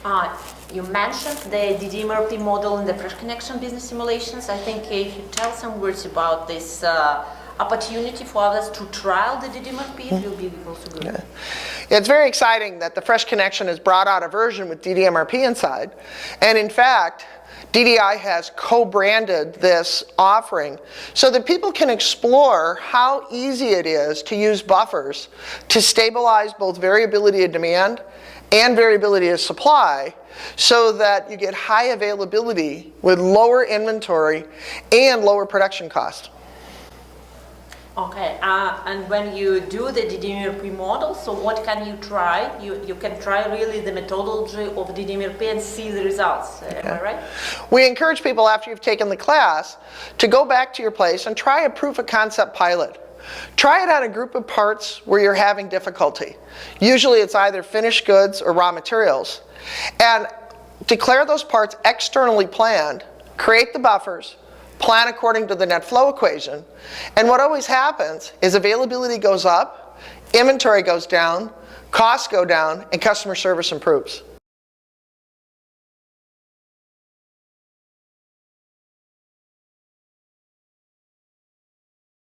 You mentioned the DDMRP model in the TheFreshConnection business simulations. I think if you tell some words about this opportunity for others to trial the DDMRP, it will be also good. Yeah. It's very exciting that the TheFreshConnection has brought out a version with DDMRP inside. And in fact, DDI has co-branded this offering so that people can explore how easy it is to use buffers to stabilize both variability of demand and variability of supply so that you get high availability with lower inventory and lower production cost. Okay, and when you do the DDMRP model, so what can you try? You can try really the methodology of DDMRP and see the results, am I right? We encourage people after you've taken the class to go back to your place and try a proof of concept pilot. Try it on a group of parts where you're having difficulty. Usually it's either finished goods or raw materials. And declare those parts externally planned, create the buffers, plan according to the net flow equation, and what always happens is availability goes up, inventory goes down, costs go down, and customer service improves.